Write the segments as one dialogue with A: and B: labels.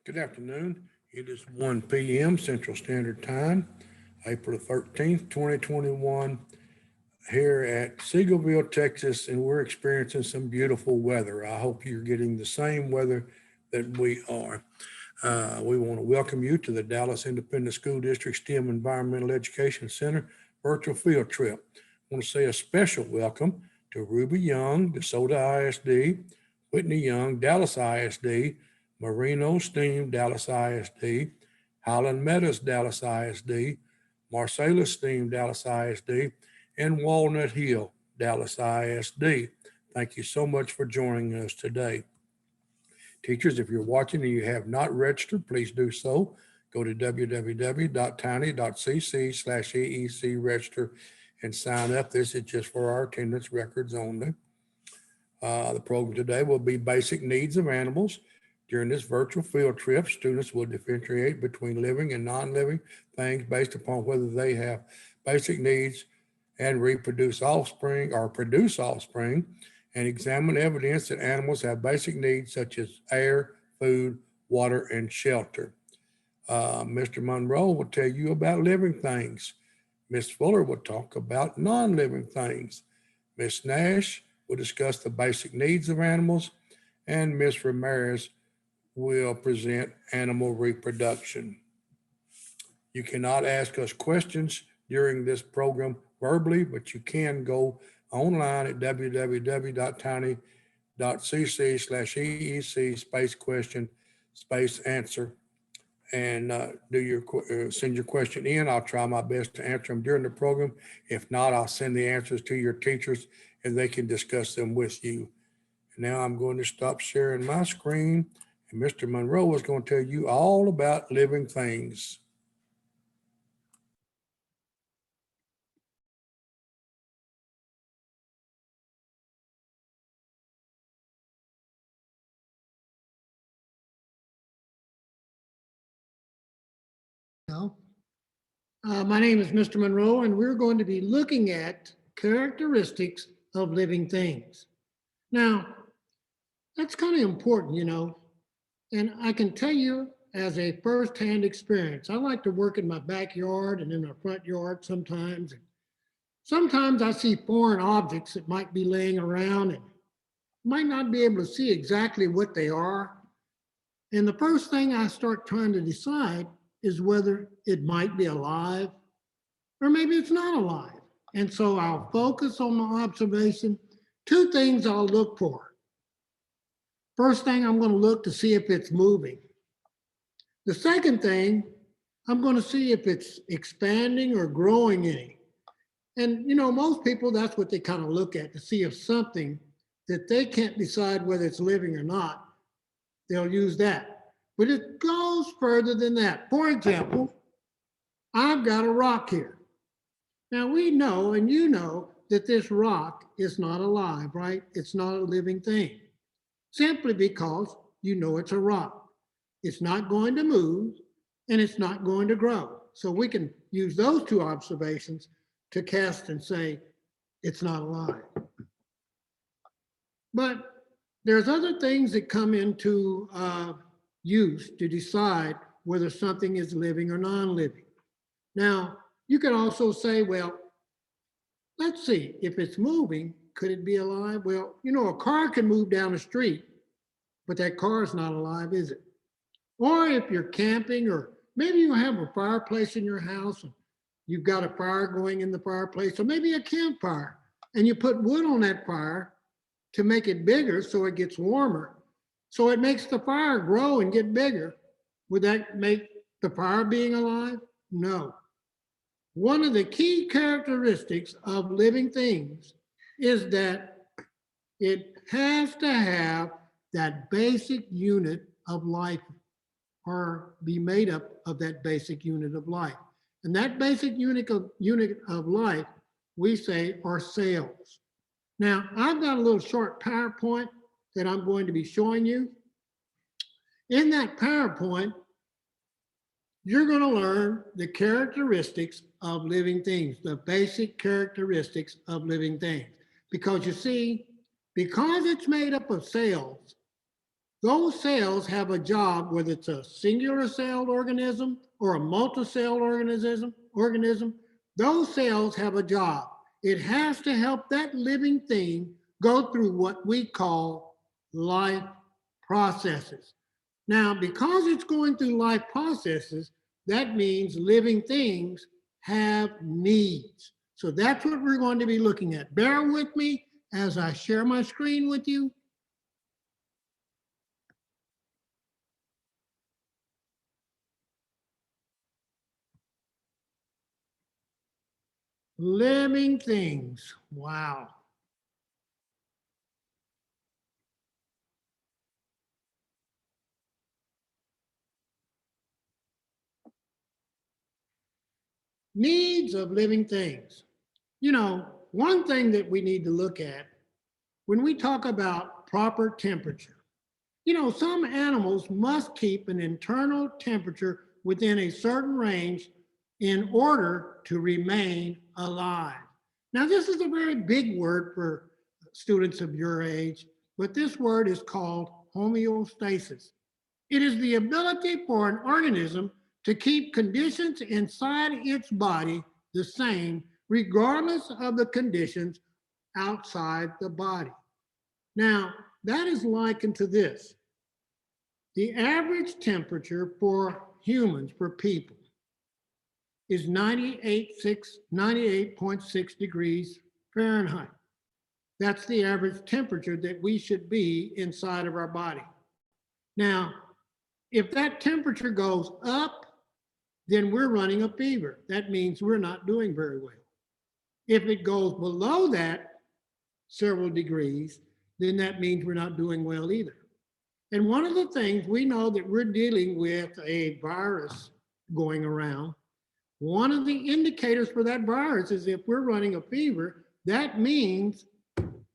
A: Good afternoon. It is 1 p.m. Central Standard Time, April 13th, 2021, here at Seagoville, Texas, and we're experiencing some beautiful weather. I hope you're getting the same weather that we are. We want to welcome you to the Dallas Independent School District STEM Environmental Education Center virtual field trip. I want to say a special welcome to Ruby Young, DeSoto ISD, Whitney Young, Dallas ISD, Marino Steam, Dallas ISD, Highland Meadows, Dallas ISD, Marcellus Steam, Dallas ISD, and Walnut Hill, Dallas ISD. Thank you so much for joining us today. Teachers, if you're watching and you have not registered, please do so. Go to www.tiny.cc/EEC register and sign up. This is just for our attendance records only. The program today will be basic needs of animals. During this virtual field trip, students will differentiate between living and non-living things based upon whether they have basic needs and reproduce offspring or produce offspring, and examine evidence that animals have basic needs such as air, food, water, and shelter. Mr. Monroe will tell you about living things. Ms. Fuller will talk about non-living things. Ms. Nash will discuss the basic needs of animals, and Ms. Ramirez will present animal reproduction. You cannot ask us questions during this program verbally, but you can go online at www.tiny.cc/EEC /question/answer and send your question in. I'll try my best to answer them during the program. If not, I'll send the answers to your teachers and they can discuss them with you. Now I'm going to stop sharing my screen, and Mr. Monroe is going to tell you all about living things.
B: My name is Mr. Monroe, and we're going to be looking at characteristics of living things. Now, that's kind of important, and I can tell you as a firsthand experience. I like to work in my backyard and in my front yard sometimes. Sometimes I see foreign objects that might be laying around and might not be able to see exactly what they are. And the first thing I start trying to decide is whether it might be alive or maybe it's not alive. And so I'll focus on the observation. Two things I'll look for. First thing, I'm going to look to see if it's moving. The second thing, I'm going to see if it's expanding or growing any. And most people, that's what they kind of look at to see if something that they can't decide whether it's living or not, they'll use that. But it goes further than that. For example, I've got a rock here. Now we know, and you know, that this rock is not alive, right? It's not a living thing, simply because you know it's a rock. It's not going to move, and it's not going to grow. So we can use those two observations to cast and say it's not alive. But there's other things that come into use to decide whether something is living or non-living. Now, you can also say, well, let's see, if it's moving, could it be alive? Well, a car can move down the street, but that car is not alive, is it? Or if you're camping, or maybe you have a fireplace in your house, and you've got a fire going in the fireplace, or maybe a campfire, and you put wood on that fire to make it bigger so it gets warmer. So it makes the fire grow and get bigger. Would that make the fire being alive? No. One of the key characteristics of living things is that it has to have that basic unit of life, or be made up of that basic unit of life. And that basic unit of life, we say, are cells. Now, I've got a little short PowerPoint that I'm going to be showing you. In that PowerPoint, you're going to learn the characteristics of living things, the basic characteristics of living things. Because you see, because it's made up of cells, those cells have a job, whether it's a singular celled organism or a multi-celled organism, those cells have a job. It has to help that living thing go through what we call life processes. Now, because it's going through life processes, that means living things have needs. So that's what we're going to be looking at. Bear with me as I share my screen with you. Living things. Wow. Needs of living things. You know, one thing that we need to look at when we talk about proper temperature, you know, some animals must keep an internal temperature within a certain range in order to remain alive. Now, this is a very big word for students of your age, but this word is called homeostasis. It is the ability for an organism to keep conditions inside its body the same, regardless of the conditions outside the body. Now, that is likened to this. The average temperature for humans, for people, is 98.6 degrees Fahrenheit. That's the average temperature that we should be inside of our body. Now, if that temperature goes up, then we're running a fever. That means we're not doing very well. If it goes below that several degrees, then that means we're not doing well either. And one of the things we know that we're dealing with a virus going around, one of the indicators for that virus is if we're running a fever, that means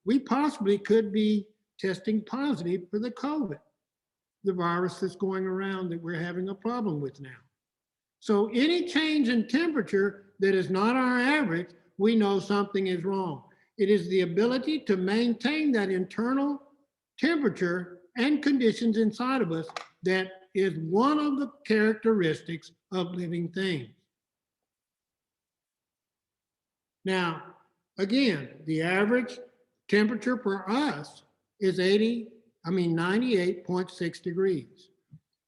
B: we possibly could be testing positive for the COVID, the virus that's going around that we're having a problem with now. So any change in temperature that is not our average, we know something is wrong. It is the ability to maintain that internal temperature and conditions inside of us that is one of the characteristics of living things. Now, again, the average temperature for us is 98.6 degrees.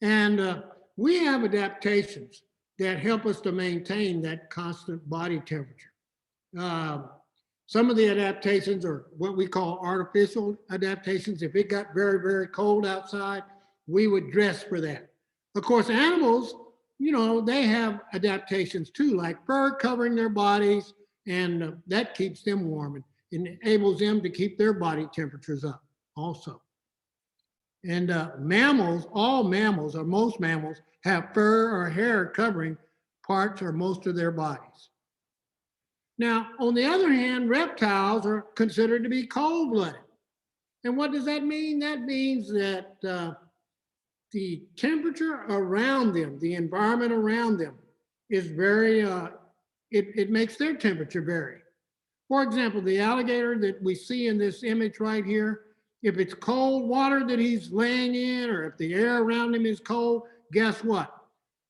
B: And we have adaptations that help us to maintain that constant body temperature. Some of the adaptations are what we call artificial adaptations. If it got very, very cold outside, we would dress for that. Of course, animals, you know, they have adaptations too, like fur covering their bodies, and that keeps them warm and enables them to keep their body temperatures up also. And mammals, all mammals or most mammals have fur or hair covering parts or most of their bodies. Now, on the other hand, reptiles are considered to be cold-blooded. And what does that mean? That means that the temperature around them, the environment around them is very, it makes their temperature vary. For example, the alligator that we see in this image right here, if it's cold water that he's laying in, or if the air around him is cold, guess what?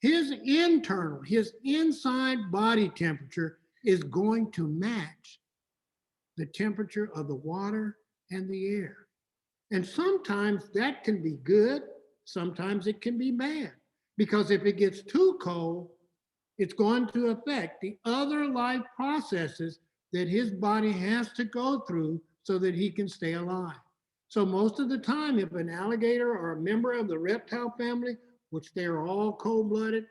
B: His internal, his inside body temperature is going to match the temperature of the water and the air. And sometimes that can be good, sometimes it can be bad. Because if it gets too cold, it's going to affect the other life processes that his body has to go through so that he can stay alive. So most of the time, if an alligator or a member of the reptile family, which they're all cold-blooded,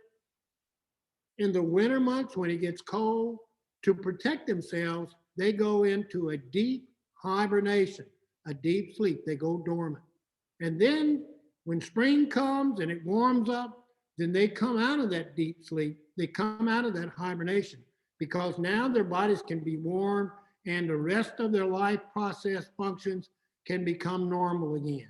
B: in the winter months when it gets cold, to protect themselves, they go into a deep hibernation, a deep sleep. They go dormant. And then when spring comes and it warms up, then they come out of that deep sleep. They come out of that hibernation because now their bodies can be warm and the rest of their life process functions can become normal again.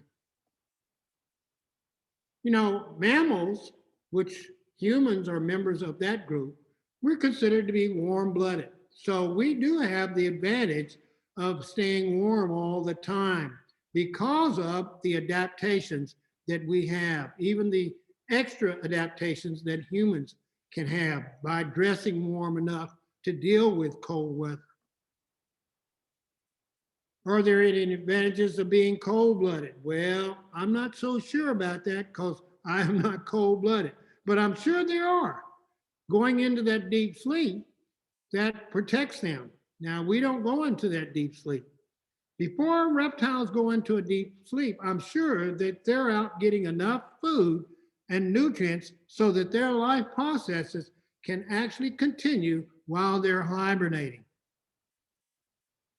B: You know, mammals, which humans are members of that group, we're considered to be warm-blooded. So we do have the advantage of staying warm all the time because of the adaptations that we have, even the extra adaptations that humans can have by dressing warm enough to deal with cold weather. Are there any advantages of being cold-blooded? Well, I'm not so sure about that because I am not cold-blooded, but I'm sure there are. Going into that deep sleep, that protects them. Now, we don't go into that deep sleep. Before reptiles go into a deep sleep, I'm sure that they're out getting enough food and nutrients so that their life processes can actually continue while they're hibernating.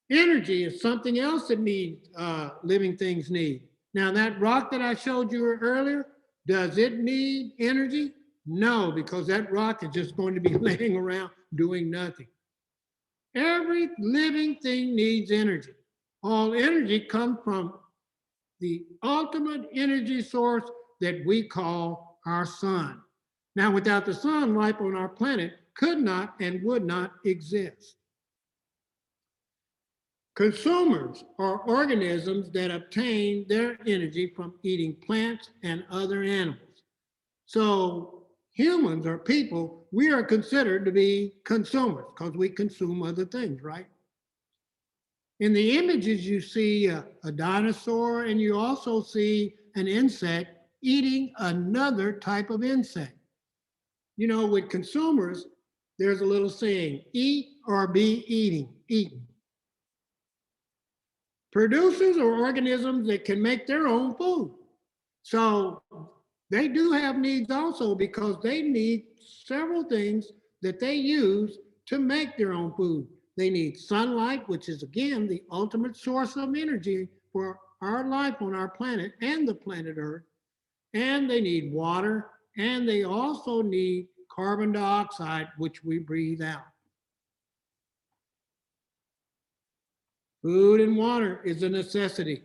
B: Energy is something else that living things need. Now, that rock that I showed you earlier, does it need energy? No, because that rock is just going to be laying around doing nothing. Every living thing needs energy. All energy comes from the ultimate energy source that we call our sun. Now, without the sun, life on our planet could not and would not exist. Consumers are organisms that obtain their energy from eating plants and other animals. So humans or people, we are considered to be consumers because we consume other things, right? In the images, you see a dinosaur and you also see an insect eating another type of insect. You know, with consumers, there's a little saying, eat or be eaten. Producers are organisms that can make their own food. So they do have needs also because they need several things that they use to make their own food. They need sunlight, which is again the ultimate source of energy for our life on our planet and the planet Earth. And they need water, and they also need carbon dioxide, which we breathe out. Food and water is a necessity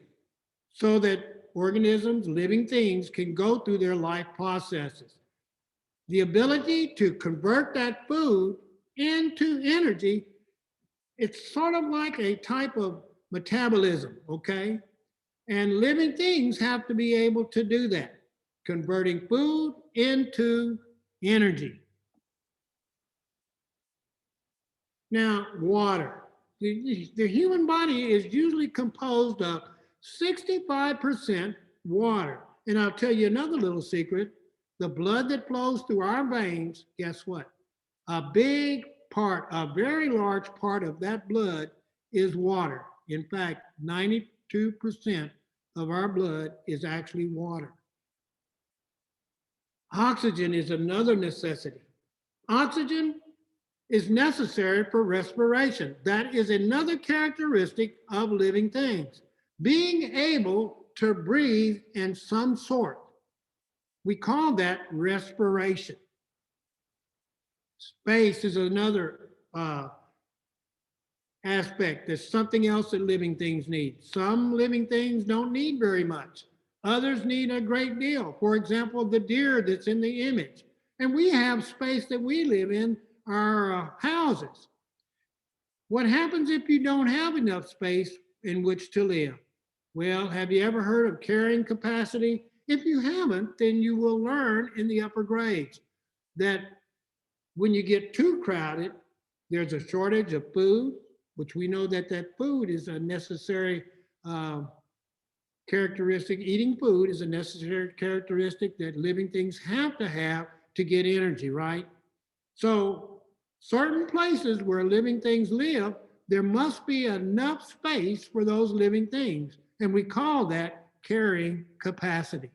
B: so that organisms, living things, can go through their life processes. The ability to convert that food into energy, it's sort of like a type of metabolism, okay? And living things have to be able to do that, converting food into energy. Now, water. The human body is usually composed of 65% water. And I'll tell you another little secret. The blood that flows through our veins, guess what? A big part, a very large part of that blood is water. In fact, 92% of our blood is actually water. Oxygen is another necessity. Oxygen is necessary for respiration. That is another characteristic of living things. Being able to breathe in some sort. We call that respiration. Space is another aspect. There's something else that living things need. Some living things don't need very much. Others need a great deal. For example, the deer that's in the image. And we have space that we live in, our houses. What happens if you don't have enough space in which to live? Well, have you ever heard of carrying capacity? If you haven't, then you will learn in the upper grades that when you get too crowded, there's a shortage of food, which we know that that food is a necessary characteristic. Eating food is a necessary characteristic that living things have to get energy, right? So certain places where living things live, there must be enough space for those living things. And we call that carrying capacity.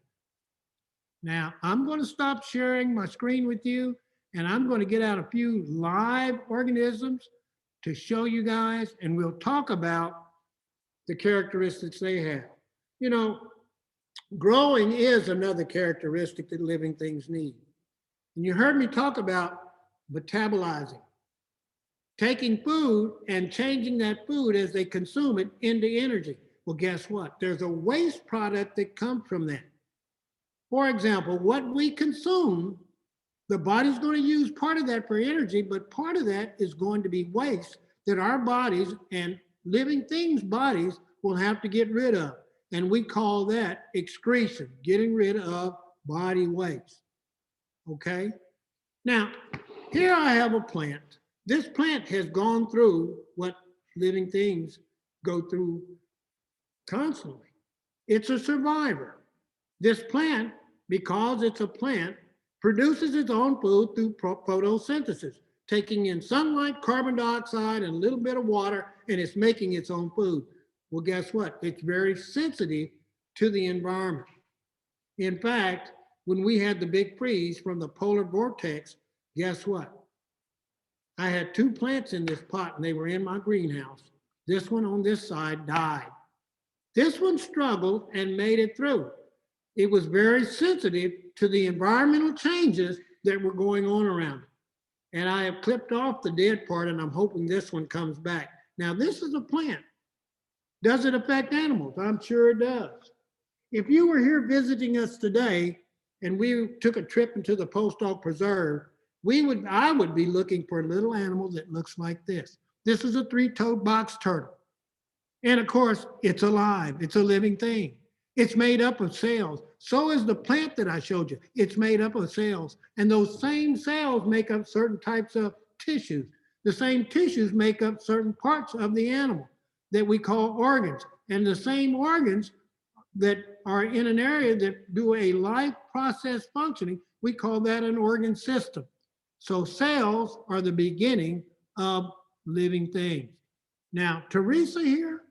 B: Now, I'm going to stop sharing my screen with you, and I'm going to get out a few live organisms to show you guys, and we'll talk about the characteristics they have. You know, growing is another characteristic that living things need. And you heard me talk about metabolizing, taking food and changing that food as they consume it into energy. Well, guess what? There's a waste product that comes from that. For example, what we consume, the body's going to use part of that for energy, but part of that is going to be waste that our bodies and living things' bodies will have to get rid of. And we call that excretion, getting rid of body waste. Okay? Now, here I have a plant. This plant has gone through what living things go through constantly. It's a survivor. This plant, because it's a plant, produces its own food through photosynthesis, taking in sunlight, carbon dioxide, and a little bit of water, and it's making its own food. Well, guess what? It's very sensitive to the environment. In fact, when we had the big freeze from the polar vortex, guess what? I had 2 plants in this pot and they were in my greenhouse. This one on this side died. This one struggled and made it through. It was very sensitive to the environmental changes that were going on around it. And I have clipped off the dead part and I'm hoping this one comes back. Now, this is a plant. Does it affect animals? I'm sure it does. If you were here visiting us today and we took a trip into the Post-Oak Preserve, I would be looking for a little animal that looks like this. This is a 3-toed box turtle. And of course, it's alive. It's a living thing. It's made up of cells. So is the plant that I showed you. It's made up of cells. And those same cells make up certain types of tissues. The same tissues make up certain parts of the animal that we call organs. And the same organs that are in an area that do a life process functioning, we call that an organ system. So cells are the beginning of living things. Now, Teresa here,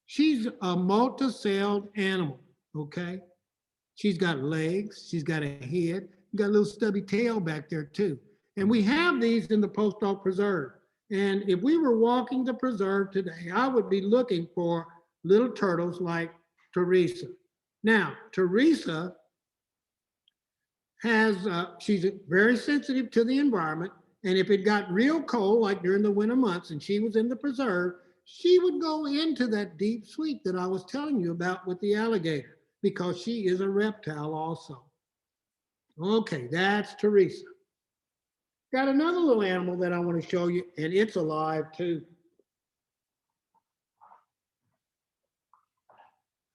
B: she's a multi-celled animal, okay? She's got legs, she's got a head, got a little stubby tail back there too. And we have these in the Post-Oak Preserve. And if we were walking the preserve today, I would be looking for little turtles like Teresa. Now, Teresa she's very sensitive to the environment. And if it got real cold, like during the winter months, and she was in the preserve, she would go into that deep sleep that I was telling you about with the alligator, because she is a reptile also. Okay, that's Teresa. Got another little animal that I want to show you, and it's alive too.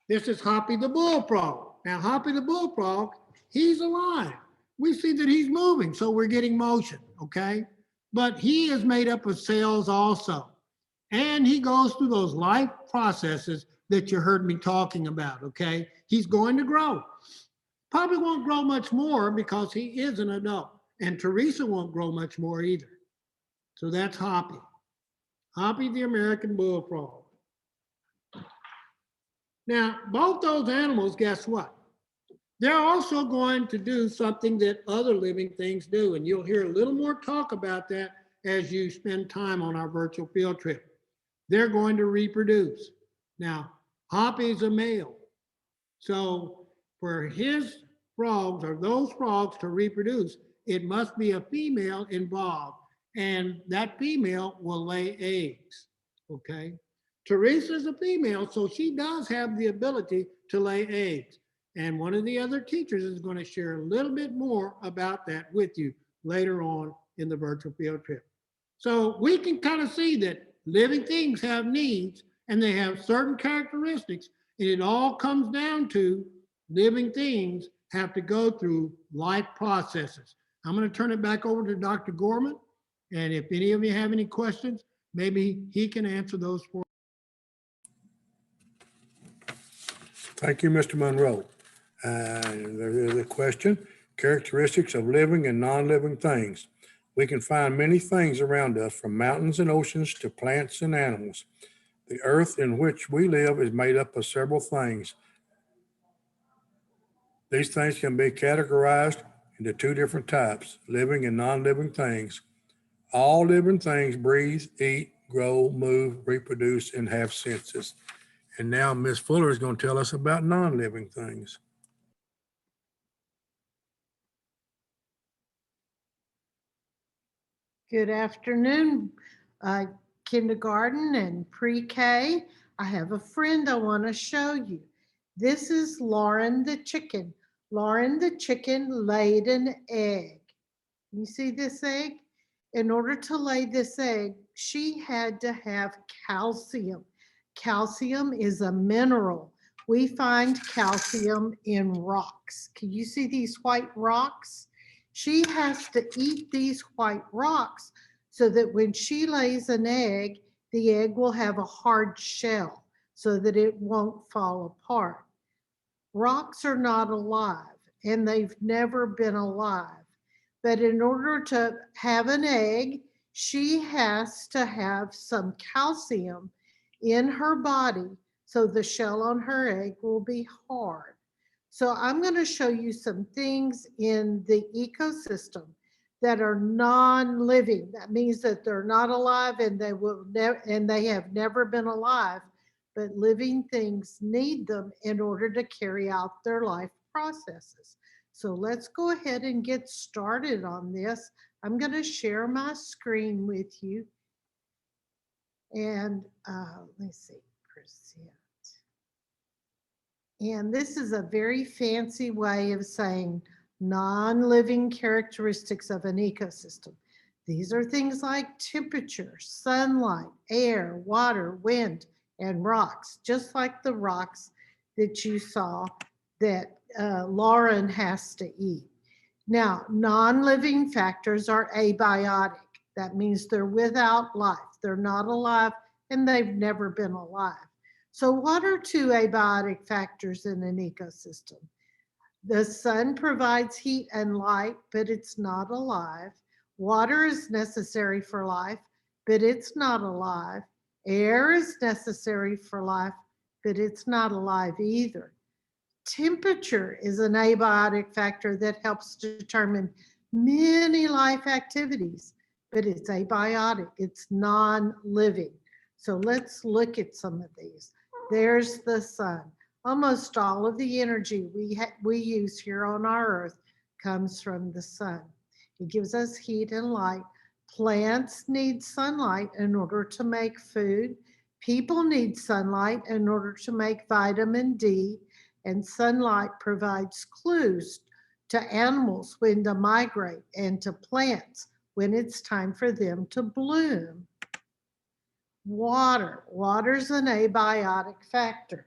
B: This is Hoppy the bullfrog. Now, Hoppy the bullfrog, he's alive. We see that he's moving, so we're getting motion, okay? But he is made up of cells also. And he goes through those life processes that you heard me talking about, okay? He's going to grow. Probably won't grow much more because he is an adult. And Teresa won't grow much more either. So that's Hoppy. Hoppy the American bullfrog. Now, both those animals, guess what? They're also going to do something that other living things do. And you'll hear a little more talk about that as you spend time on our virtual field trip. They're going to reproduce. Now, Hoppy's a male. So for his frogs, or those frogs, to reproduce, it must be a female involved. And that female will lay eggs, okay? Teresa's a female, so she does have the ability to lay eggs. And one of the other teachers is going to share a little bit more about that with you later on in the virtual field trip. So we can kind of see that living things have needs and they have certain characteristics, and it all comes down to living things have to go through life processes. I'm going to turn it back over to Dr. Gorman, and if any of you have any questions, maybe he can answer those for you.
A: Thank you, Mr. Monroe. There's a question, characteristics of living and non-living things. We can find many things around us, from mountains and oceans to plants and animals. The earth in which we live is made up of several things. These things can be categorized into 2 different types, living and non-living things. All living things breathe, eat, grow, move, reproduce, and have senses. And now Ms. Fuller is going to tell us about non-living things.
C: Good afternoon, kindergarten and pre-K. I have a friend I want to show you. This is Lauren the chicken. Lauren the chicken laid an egg. You see this egg? In order to lay this egg, she had to have calcium. Calcium is a mineral. we find calcium in rocks. Can you see these white rocks? She has to eat these white rocks so that when she lays an egg, the egg will have a hard shell so that it won't fall apart. Rocks are not alive and they've never been alive. But in order to have an egg, she has to have some calcium in her body so the shell on her egg will be hard. So I'm going to show you some things in the ecosystem that are non-living. That means that they're not alive and they will and they have never been alive, but living things need them in order to carry out their life processes. So let's go ahead and get started on this. I'm going to share my screen with you. And let's see, present. And this is a very fancy way of saying non-living characteristics of an ecosystem. These are things like temperature, sunlight, air, water, wind, and rocks, just like the rocks that you saw that Lauren has to eat. Now, non-living factors are abiotic. That means they're without life. They're not alive and they've never been alive. So what are two abiotic factors in an ecosystem? The sun provides heat and light, but it's not alive. Water is necessary for life, but it's not alive. Air is necessary for life, but it's not alive either. Temperature is an abiotic factor that helps determine many life activities, but it's abiotic, it's non-living. So let's look at some of these. There's the sun. Almost all of the energy we use here on our earth comes from the sun. It gives us heat and light. Plants need sunlight in order to make food. People need sunlight in order to make vitamin D. And sunlight provides clues to animals when to migrate and to plants when it's time for them to bloom. Water's an abiotic factor.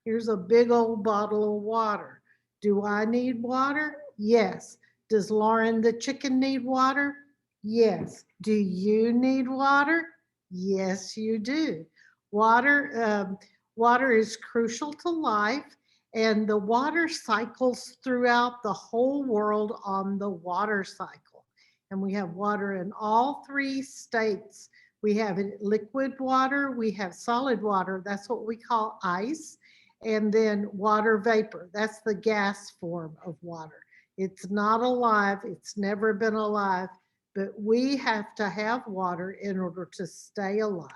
C: Here's a big old bottle of water. Do I need water? Yes. Does Lauren the chicken need water? Yes. Do you need water? Yes, you do. Water is crucial to life, and the water cycles throughout the whole world on the water cycle. And we have water in all three states. We have liquid water, we have solid water, that's what we call ice, and then water vapor, that's the gas form of water. It's not alive, it's never been alive, but we have to have water in order to stay alive.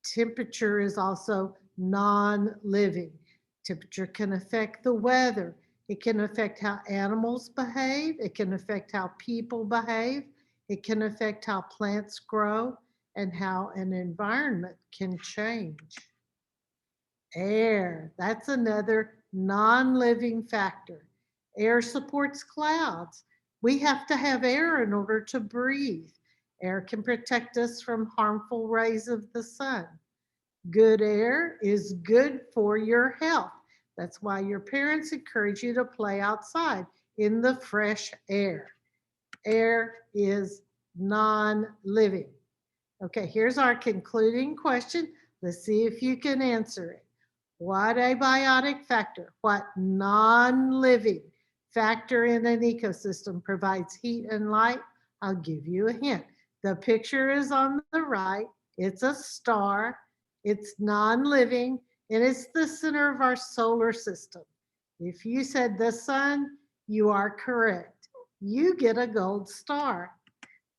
C: Temperature is also non-living. Temperature can affect the weather. It can affect how animals behave. It can affect how people behave. It can affect how plants grow and how an environment can change. Air, that's another non-living factor. Air supports clouds. We have to have air in order to breathe. Air can protect us from harmful rays of the sun. Good air is good for your health. That's why your parents encourage you to play outside in the fresh air. Air is non-living. Okay, here's our concluding question. Let's see if you can answer it. What abiotic factor, what non-living factor in an ecosystem provides heat and light? I'll give you a hint. The picture is on the right. It's a star. It's non-living, and it's the center of our solar system. If you said the sun, you are correct. You get a gold star.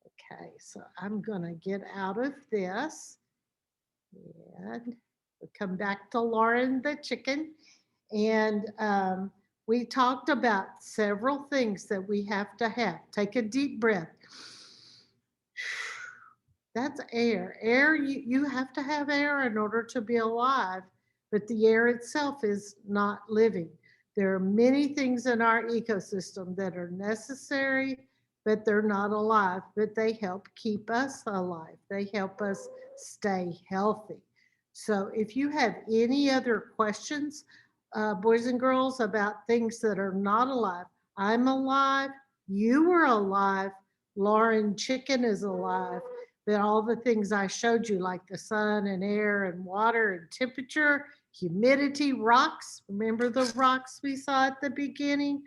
C: Okay, so I'm going to get out of this and we'll come back to Lauren the chicken. And we talked about several things that we have to have. Take a deep breath. That's air. Air, you have to have air in order to be alive, but the air itself is not living. There are many things in our ecosystem that are necessary, but they're not alive, but they help keep us alive. They help us stay healthy. So if you have any other questions, boys and girls, about things that are not alive, I'm alive, you were alive, Lauren Chicken is alive, but all the things I showed you, like the sun and air and water and temperature, humidity, rocks, remember the rocks we saw at the beginning?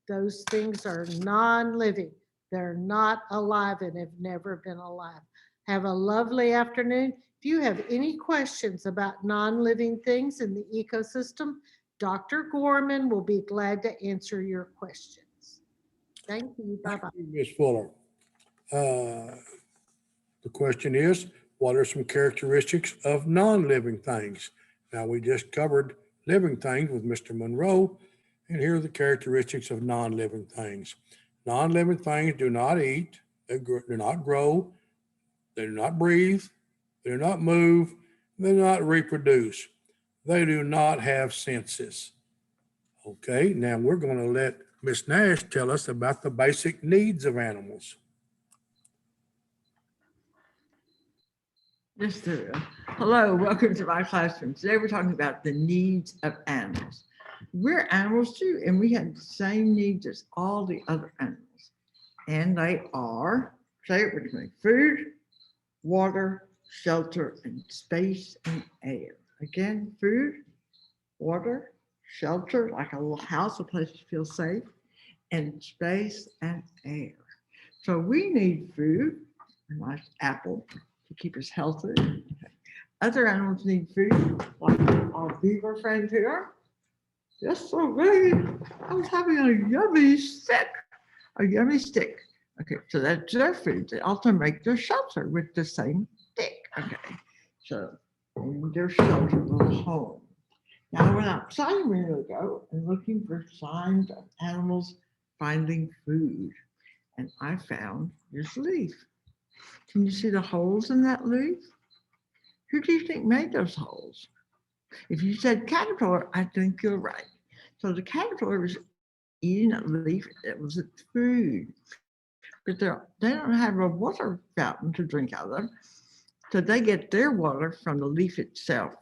C: Those things are non-living. They're not alive and have never been alive. Have a lovely afternoon. If you have any questions about non-living things in the ecosystem, Dr. Gorman will be glad to answer your questions. Thank you. Bye-bye.
A: Ms. Fuller. The question is, what are some characteristics of non-living things? Now, we just covered living things with Mr. Monroe, and here are the characteristics of non-living things. Non-living things do not eat, they do not grow, they do not breathe, they do not move, they do not reproduce. They do not have senses. Okay, now we're going to let Miss Nash tell us about the basic needs of animals.
D: Yes, sir. Hello, welcome to my classroom. Today we're talking about the needs of animals. We're animals too, and we have the same needs as all the other animals. And they are, say it with me, food, water, shelter, and space and air. Again, food, water, shelter, like a little house, a place to feel safe, and space and air. So we need food, a nice apple, to keep us healthy. Other animals need food, like our beaver friend here. Yes, so great. I was having a yummy stick, a yummy stick. Okay, so that's their food. They also make their shelter with the same stick. Okay, so their shelter, little home. Now I went outside a minute ago and looking for signs of animals finding food, and I found this leaf. Can you see the holes in that leaf? Who do you think made those holes? If you said caterpillar, I think you're right. So the caterpillar was eating a leaf that was its food, but they don't have a water fountain to drink out of. So they get their water from the leaf itself.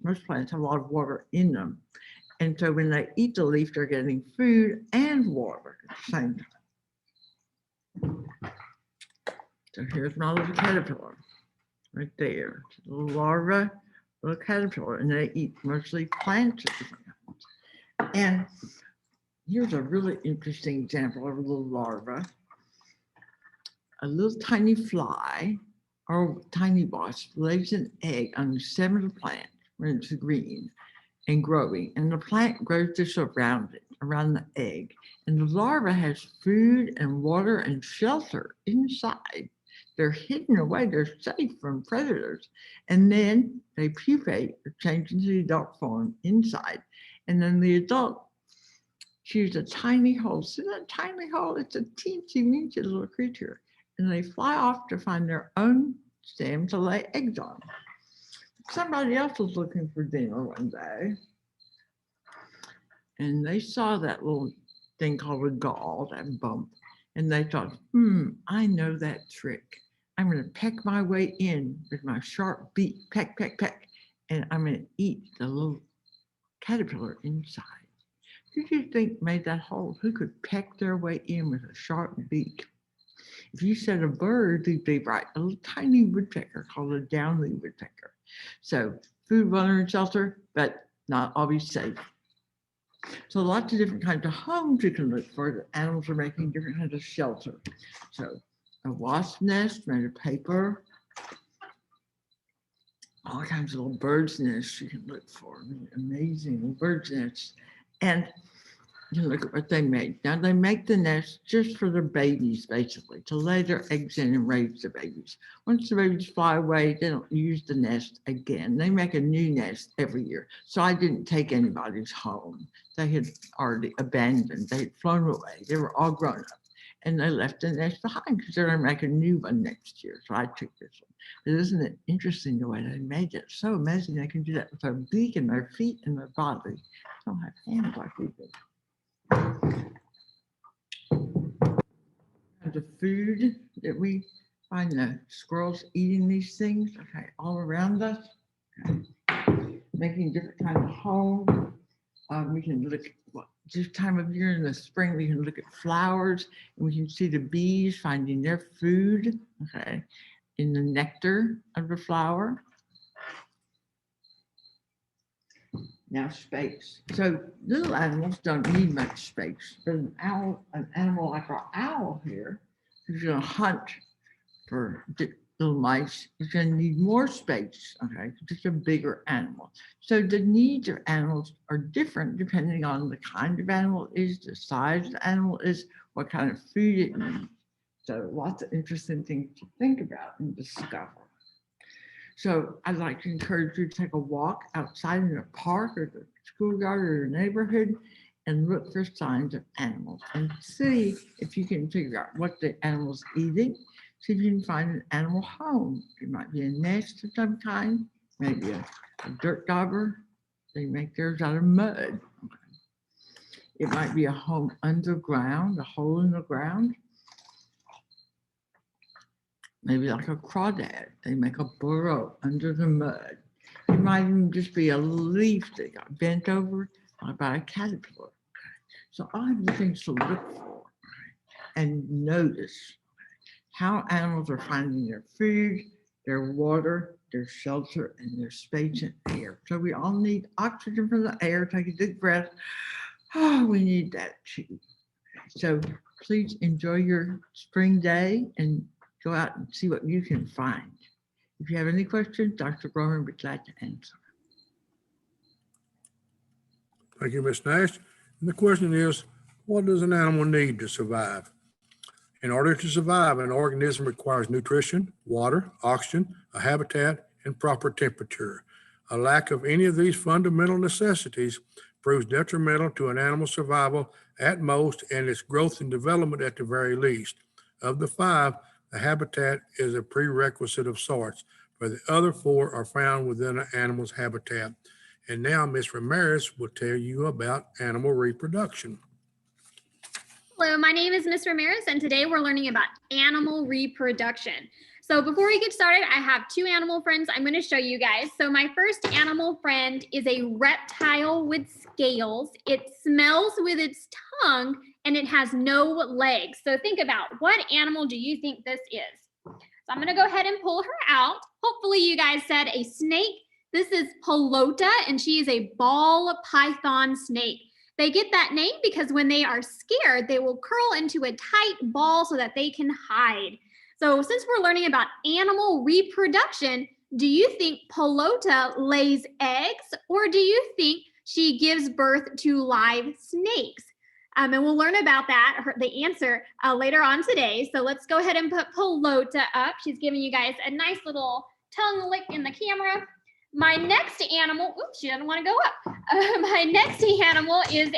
D: Most plants have a lot of water in them. And so when they eat the leaf, they're getting food and water at the same time. So here's my little caterpillar right there. Little larva, little caterpillar, and they eat mostly plants. And here's a really interesting example of a little larva. A little tiny fly or tiny wasp lays an egg on the stem of the plant when it's green and growing, and the plant grows just around it, around the egg. And the larva has food and water and shelter inside. They're hidden away, they're safe from predators. And then they pupate or change into the adult form inside. And then the adult choose a tiny hole. See that tiny hole? It's a teensy weensy little creature. And they fly off to find their own stem to lay eggs on. Somebody else was looking for dinner one day, and they saw that little thing called a gall, that bump, and they thought, I know that trick. I'm going to peck my way in with my sharp beak, peck, peck, peck, and I'm going to eat the little caterpillar inside. Who do you think made that hole? Who could peck their way in with a sharp beak? If you said a bird, they'd be right, a little tiny woodpecker called a downley woodpecker. So food, water, and shelter, but not always safe. So lots of different kinds of homes you can look for. The animals are making different kinds of shelter. So a wasp nest made of paper, all kinds of little bird's nests you can look for. Amazing little bird's nests. And you look at what they make. Now they make the nest just for their babies, basically, to lay their eggs in and raise the babies. Once the babies fly away, they don't use the nest again. They make a new nest every year. So I didn't take anybody's home. They had already abandoned. They had flown away. They were all grown up. And they left the nest behind because they're going to make a new one next year. So I took this one. But isn't it interesting the way they made it? So amazing they can do that with their beak and their feet and their body. They don't have hands like we do. The food that we find the squirrels eating these things, okay, all around us. Okay. making different kind of homes. We can look at this time of year in the spring, we can look at flowers and we can see the bees finding their food, okay, in the nectar of the flower. Now space. So little animals don't need much space. But an animal like our owl here, who's gonna hunt for little mice, is gonna need more space, okay? It's a bigger animal. So the needs of animals are different depending on the kind of animal it is, the size of the animal is, what kind of food it needs. So lots of interesting things to think about and discover. So I'd like to encourage you to take a walk outside in the park or the schoolyard or your neighborhood and look for signs of animals and see if you can figure out what the animal's eating. See if you can find an animal home. It might be a nest of some kind, maybe a dirt dauber. They make theirs out of mud. It might be a home underground, a hole in the ground. Maybe like a crawdad, they make a burrow under the mud. It might even just be a leaf that got bent over by a caterpillar. So all of the things to look for and notice how animals are finding their food, their water, their shelter, and their space and air. So we all need oxygen from the air, take a deep breath. Oh, we need that too. So please enjoy your spring day and go out and see what you can find. If you have any questions, Dr. Gromer would be glad to answer.
A: Thank you, Ms. Nash. And the question is, what does an animal need to survive? In order to survive, an organism requires nutrition, water, oxygen, a habitat, and proper temperature. A lack of any of these fundamental necessities proves detrimental to an animal's survival at most and its growth and development at the very least. Of the five, the habitat is a prerequisite of sorts, but the other four are found within an animal's habitat. And now Ms. Ramirez will tell you about animal reproduction.
E: Hello, my name is Ms. Ramirez, and today we're learning about animal reproduction. So before we get started, I have two animal friends I'm going to show you guys. So my first animal friend is a reptile with scales. It smells with its tongue, and it has no legs. So think about, what animal do you think this is? So I'm going to go ahead and pull her out. Hopefully you guys said a snake. This is Pelota, and she is a ball python snake. They get that name because when they are scared, they will curl into a tight ball so that they can hide. So since we're learning about animal reproduction, do you think Pelota lays eggs, or do you think she gives birth to live snakes? And we'll learn about that, the answer later on today. So let's go ahead and put Pelota up. She's giving you guys a nice little tongue lick in the camera. My next animal, oops, she doesn't want to go up. My next animal is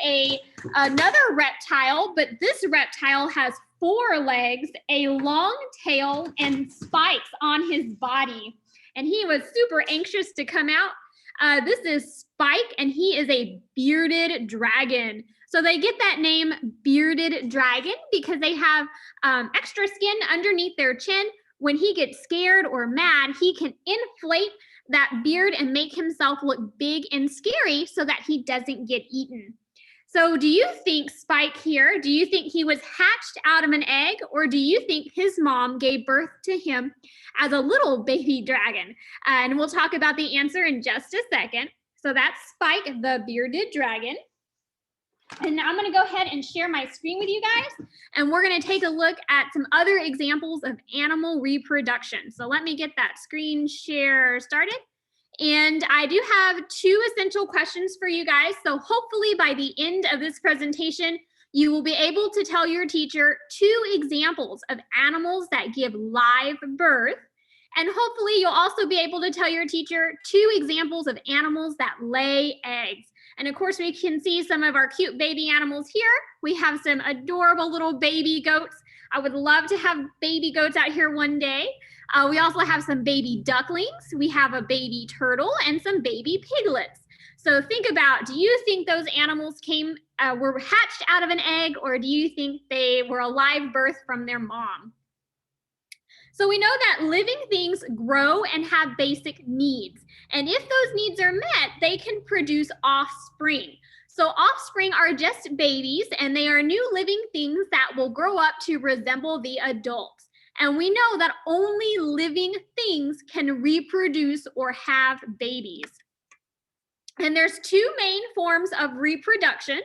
E: another reptile, but this reptile has 4 legs, a long tail, and spikes on his body. And he was super anxious to come out. This is Spike, and he is a bearded dragon. So they get that name bearded dragon because they have extra skin underneath their chin. When he gets scared or mad, he can inflate that beard and make himself look big and scary so that he doesn't get eaten. So do you think Spike here, do you think he was hatched out of an egg, or do you think his mom gave birth to him as a little baby dragon? And we'll talk about the answer in just a second. So that's Spike, the bearded dragon. And now I'm going to go ahead and share my screen with you guys, and we're going to take a look at some other examples of animal reproduction. So let me get that screen share started. And I do have 2 essential questions for you guys. So hopefully by the end of this presentation, you will be able to tell your teacher 2 examples of animals that give live birth. And hopefully you'll also be able to tell your teacher 2 examples of animals that lay eggs. And of course, we can see some of our cute baby animals here. We have some adorable little baby goats. I would love to have baby goats out here one day. We also have some baby ducklings. We have a baby turtle and some baby piglets. So think about, do you think those animals were hatched out of an egg, or do you think they were a live birth from their mom? So we know that living things grow and have basic needs. And if those needs are met, they can produce offspring. So offspring are just babies, and they are new living things that will grow up to resemble the adults. And we know that only living things can reproduce or have babies. And there's two main forms of reproduction.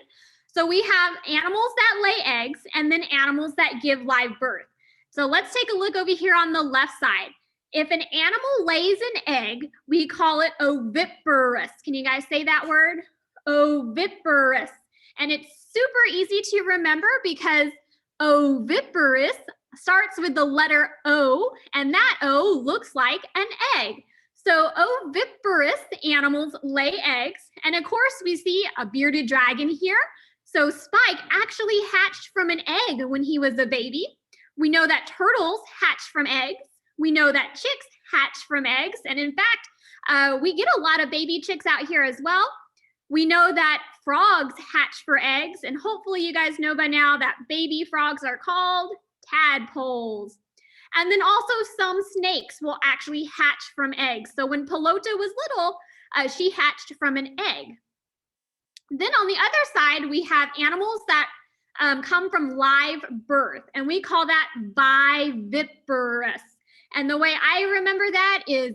E: So we have animals that lay eggs and then animals that give live birth. So let's take a look over here on the left side. If an animal lays an egg, we call it oviparous. Can you guys say that word? Oviparous. And it's super easy to remember because oviparous starts with the letter O, and that O looks like an egg. So oviparous animals lay eggs. And of course, we see a bearded dragon here. So Spike actually hatched from an egg when he was a baby. We know that turtles hatch from eggs. We know that chicks hatch from eggs. And in fact, we get a lot of baby chicks out here as well. We know that frogs hatch for eggs. And hopefully you guys know by now that baby frogs are called tadpoles. And then also some snakes will actually hatch from eggs. So when Pelota was little, she hatched from an egg. Then on the other side, we have animals that come from live birth, and we call that viviparous. And the way I remember that is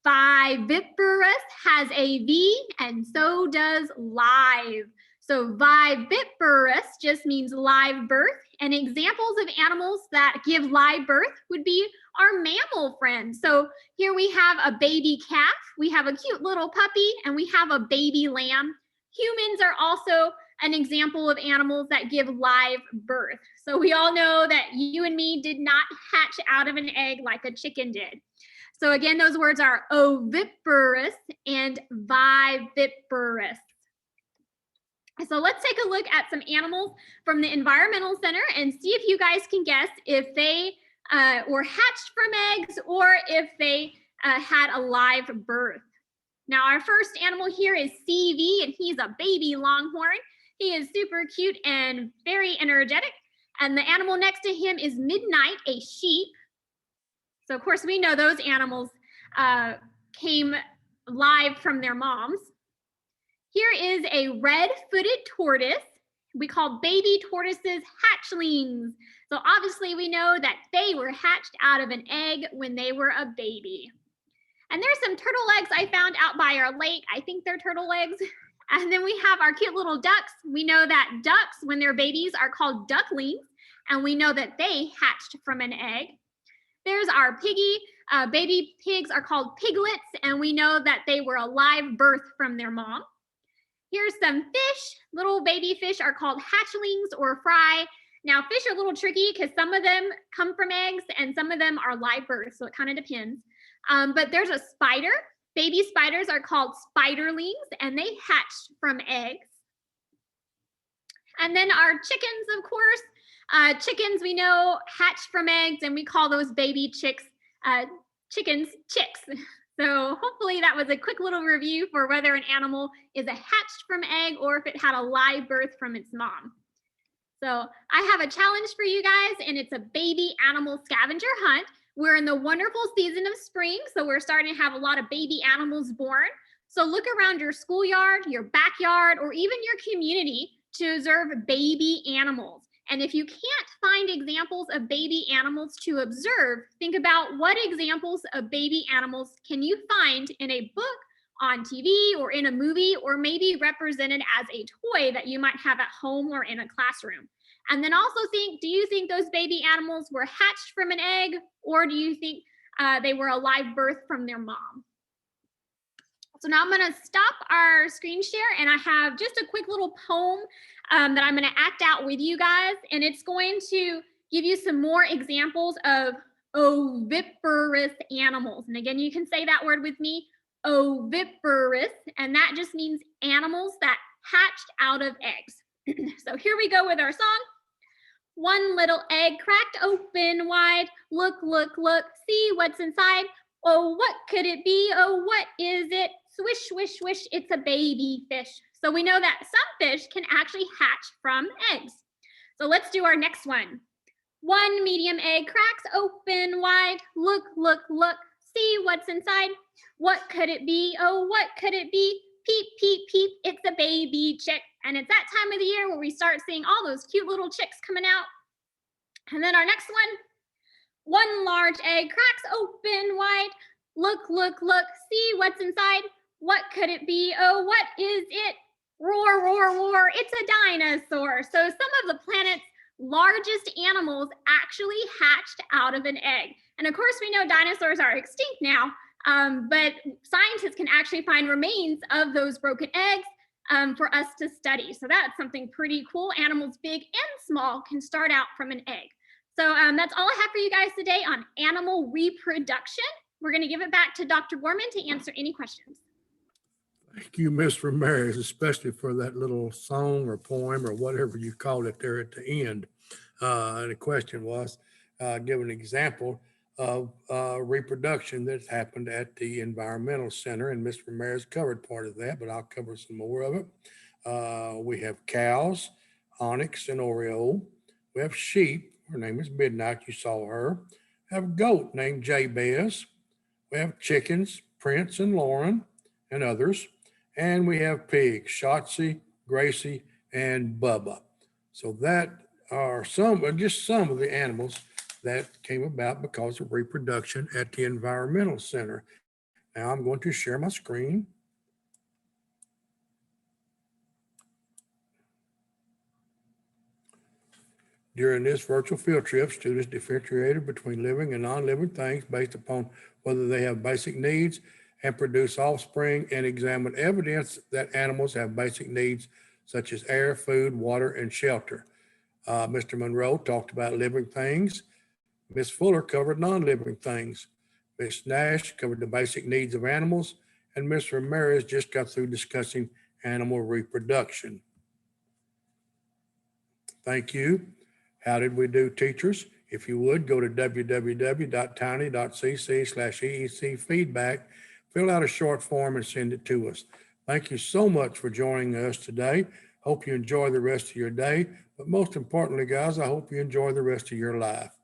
E: viviparous has a V, and so does live. So viviparous just means live birth, and examples of animals that give live birth would be our mammal friends. So here we have a baby calf, we have a cute little puppy, and we have a baby lamb. Humans are also an example of animals that give live birth. So we all know that you and me did not hatch out of an egg like a chicken did. So again, those words are oviparous and viviparous. So let's take a look at some animals from the Environmental Center and see if you guys can guess if they were hatched from eggs or if they had a live birth. Now our first animal here is CV, and he's a baby longhorn. He is super cute and very energetic. And the animal next to him is Midnight, a sheep. So of course we know those animals came live from their moms. Here is a red-footed tortoise. We call baby tortoises hatchlings. So obviously we know that they were hatched out of an egg when they were a baby. And there's some turtle eggs I found out by our lake. I think they're turtle eggs. And then we have our cute little ducks. We know that ducks, when they're babies, are called ducklings. And we know that they hatched from an egg. There's our piggy. Baby pigs are called piglets. And we know that they were a live birth from their mom. Here's some fish. Little baby fish are called hatchlings or fry. Now, fish are a little tricky because some of them come from eggs and some of them are live births. So it kind of depends. But there's a spider. Baby spiders are called spiderlings, and they hatched from eggs. And then our chickens, of course. Chickens, we know, hatch from eggs, and we call those baby chicks, chickens, chicks. So hopefully that was a quick little review for whether an animal is a hatched from egg or if it had a live birth from its mom. So I have a challenge for you guys, and it's a baby animal scavenger hunt. We're in the wonderful season of spring, so we're starting to have a lot of baby animals born. So look around your schoolyard, your backyard, or even your community to observe baby animals. And if you can't find examples of baby animals to observe, think about what examples of baby animals can you find in a book, on TV, or in a movie, or maybe represented as a toy that you might have at home or in a classroom. And then also think, do you think those baby animals were hatched from an egg, or do you think they were a live birth from their mom? So now I'm going to stop our screen share, and I have just a quick little poem that I'm going to act out with you guys, and it's going to give you some more examples of oviparous animals. And again, you can say that word with me, oviparous, and that just means animals that hatched out of eggs. So here we go with our song. One little egg cracked open wide. Look, look, look, see what's inside. Oh, what could it be? Oh, what is it? Swish, swish, swish, it's a baby fish. So we know that some fish can actually hatch from eggs. So let's do our next one. One medium egg cracks open wide. Look, look, look, see what's inside. What could it be? Oh, what could it be? Peep, peep, peep, it's a baby chick. And it's that time of the year where we start seeing all those cute little chicks coming out. And then our next one large egg cracks open wide. Look, look, look, see what's inside. What could it be? Oh, what is it? Roar, roar, roar, it's a dinosaur. So some of the planet's largest animals actually hatched out of an egg. And of course, we know dinosaurs are extinct now, but scientists can actually find remains of those broken eggs for us to study. So that's something pretty cool. Animals big and small can start out from an egg. So that's all I have for you guys today on animal reproduction. We're going to give it back to Dr. Gorman to answer any questions.
A: Thank you, Ms. Ramirez, especially for that little song or poem or whatever you called it there at the end. And the question was, give an example of reproduction that's happened at the Environmental Center. And Ms. Ramirez covered part of that, but I'll cover some more of it. We have cows, Onyx and Oreo. We have sheep. Her name is Midnight. You saw her. We have a goat named Jabez. We have chickens, Prince and Lauren and others. And we have pigs, Shotzi, Gracie, and Bubba. So that are just some of the animals that came about because of reproduction at the Environmental Center. Now I'm going to share my screen. During this virtual field trip, students differentiated between living and non-living things based upon whether they have basic needs and produce offspring, and examine evidence that animals have basic needs such as air, food, water, and shelter. Mr. Monroe talked about living things. Ms. Fuller covered non-living things. Ms. Nash covered the basic needs of animals, and Ms. Ramirez just got through discussing animal reproduction. Thank you. How did we do, teachers? If you would, go to www.tiny.cc/EEC feedback, fill out a short form and send it to us. Thank you so much for joining us today. Hope you enjoy the rest of your day. But most importantly, guys, I hope you enjoy the rest of your life.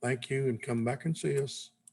A: Thank you, and come back and see us.